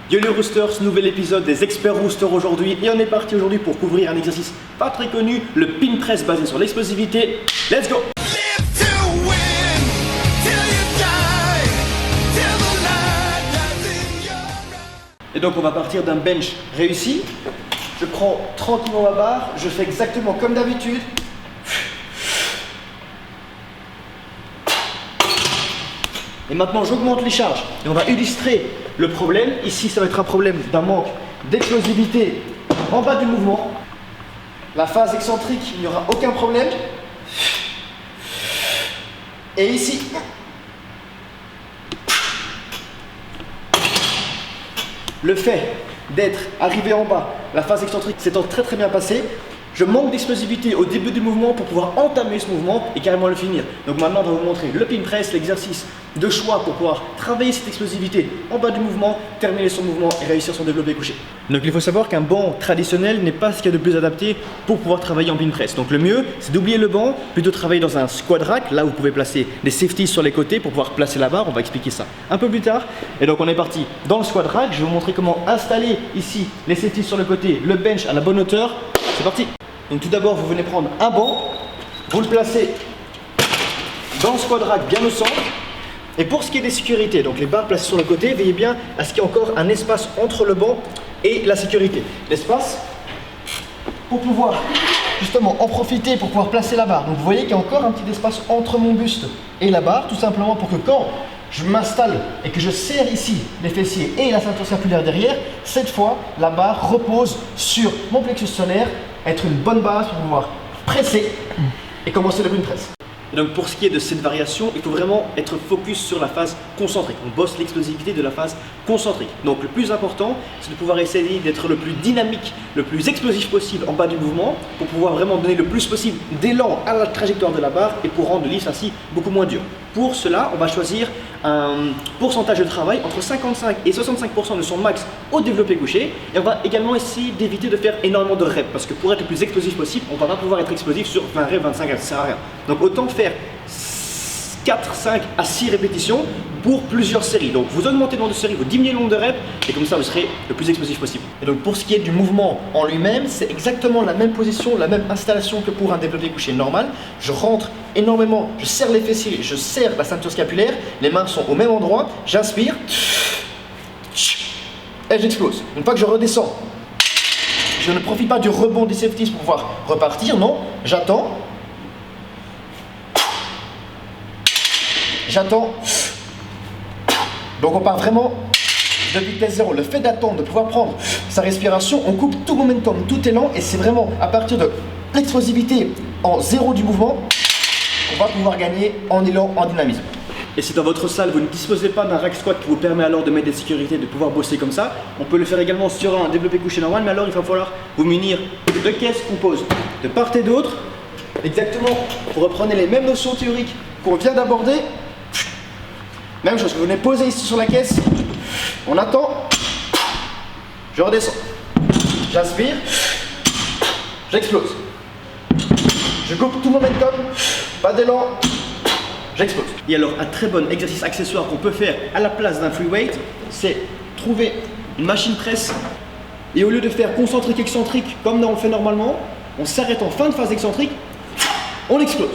Yo les roosters, nouvel épisode des experts roosters aujourd'hui et on est parti aujourd'hui pour couvrir un exercice pas très connu, le pin press basé sur l'explosivité. Let's go! Et donc on va partir d'un bench réussi. Je prends tranquillement ma barre, je fais exactement comme d'habitude. Et maintenant j'augmente les charges et on va illustrer le problème. Ici ça va être un problème d'un manque d'explosivité en bas du mouvement. La phase excentrique, il n'y aura aucun problème. Et ici, le fait d'être arrivé en bas, la phase excentrique s'étant très bien passée, je manque d'explosivité au début du mouvement pour pouvoir entamer ce mouvement et carrément le finir. Donc maintenant on va vous montrer le pin press, l'exercice de choix pour pouvoir travailler cette explosivité en bas du mouvement, terminer son mouvement et réussir son développé couché. Donc il faut savoir qu'un banc traditionnel n'est pas ce qu'il y a de plus adapté pour pouvoir travailler en pin press. Donc le mieux c'est d'oublier le banc, plutôt travailler dans un squat rack, là où vous pouvez placer des safeties sur les côtés pour pouvoir placer la barre. On va expliquer ça un peu plus tard. Et donc on est parti dans le squat rack, je vais vous montrer comment installer ici les safeties sur le côté, le bench à la bonne hauteur. C'est parti! Donc tout d'abord vous venez prendre un banc, vous le placez dans le squat rack bien au centre. Et pour ce qui est des sécurités, donc les barres placées sur le côté, veillez bien à ce qu'il y ait encore un espace entre le banc et la sécurité. L'espace pour pouvoir justement en profiter pour pouvoir placer la barre. Donc vous voyez qu'il y a encore un petit espace entre mon buste et la barre, tout simplement pour que quand je m'installe et que je serre ici les fessiers et la ceinture scapulaire derrière, cette fois la barre repose sur mon plexus solaire, être une bonne base pour pouvoir presser et commencer le pin press. Et donc pour ce qui est de cette variation, il faut vraiment être focus sur la phase concentrique. On bosse l'explosivité de la phase concentrique. Donc le plus important, c'est de pouvoir essayer d'être le plus dynamique, le plus explosif possible en bas du mouvement pour pouvoir vraiment donner le plus possible d'élan à la trajectoire de la barre et pour rendre le lift ainsi beaucoup moins dur. Pour cela, on va choisir un pourcentage de travail entre 55 et 65% de son max au développé couché. Et on va également essayer d'éviter de faire énormément de reps parce que pour être le plus explosif possible, on ne va pas pouvoir être explosif sur 20 reps, 25 reps, ça sert à rien. Donc autant faire 4, 5 à 6 répétitions pour plusieurs séries. Donc vous augmentez le nombre de séries, vous diminuez le nombre de reps et comme ça vous serez le plus explosif possible. Et donc pour ce qui est du mouvement en lui-même, c'est exactement la même position, la même installation que pour un développé couché normal. Je rentre énormément, je serre les fessiers, je serre la ceinture scapulaire, les mains sont au même endroit, j'inspire et j'explose. Une fois que je redescends, je ne profite pas du rebond des safeties pour pouvoir repartir, non, j'attends. J'attends. Donc on part vraiment de vitesse zéro. Le fait d'attendre, de pouvoir prendre sa respiration, on coupe tout momentum, tout élan et c'est vraiment à partir de l'explosivité en zéro du mouvement qu'on va pouvoir gagner en élan, en dynamisme. Et si dans votre salle vous ne disposez pas d'un rack squat qui vous permet alors de mettre des sécurités, de pouvoir bosser comme ça, on peut le faire également sur un développé couché normal, mais alors il va falloir vous munir de caisses qu'on pose de part et d'autre. Exactement, vous reprenez les mêmes notions théoriques qu'on vient d'aborder. Même chose, vous venez poser ici sur la caisse, on attend, je redescends, j'inspire, j'explose. Je coupe tout mon momentum, pas d'élan, j'explose. Et alors un très bon exercice accessoire qu'on peut faire à la place d'un free weight, c'est trouver une machine presse et au lieu de faire concentrique excentrique comme on le fait normalement, on s'arrête en fin de phase excentrique, on explose.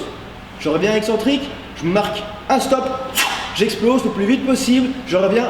Je reviens excentrique, je marque un stop, j'explose le plus vite possible, je reviens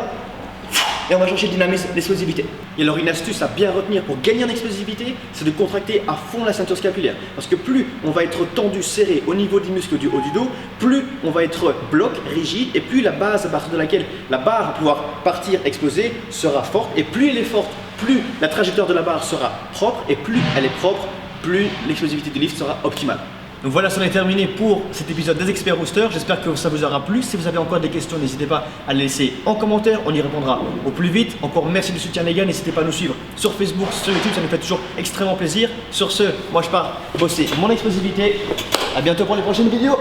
et on va chercher le dynamisme, l'explosivité. Et alors une astuce à bien retenir pour gagner en explosivité, c'est de contracter à fond la ceinture scapulaire. Parce que plus on va être tendu, serré au niveau des muscles du haut du dos, plus on va être bloc, rigide, et plus la base à partir de laquelle la barre va pouvoir partir, exploser, sera forte. Et plus elle est forte, plus la trajectoire de la barre sera propre, et plus elle est propre, plus l'explosivité du lift sera optimale. Donc voilà, c'en est terminé pour cet épisode des experts roosters. J'espère que ça vous aura plu. Si vous avez encore des questions, n'hésitez pas à les laisser en commentaire. On y répondra au plus vite. Encore merci du soutien les gars. N'hésitez pas à nous suivre sur Facebook, sur YouTube. Ça nous fait toujours extrêmement plaisir. Sur ce, moi je pars bosser mon explosivité. À bientôt pour les prochaines vidéos.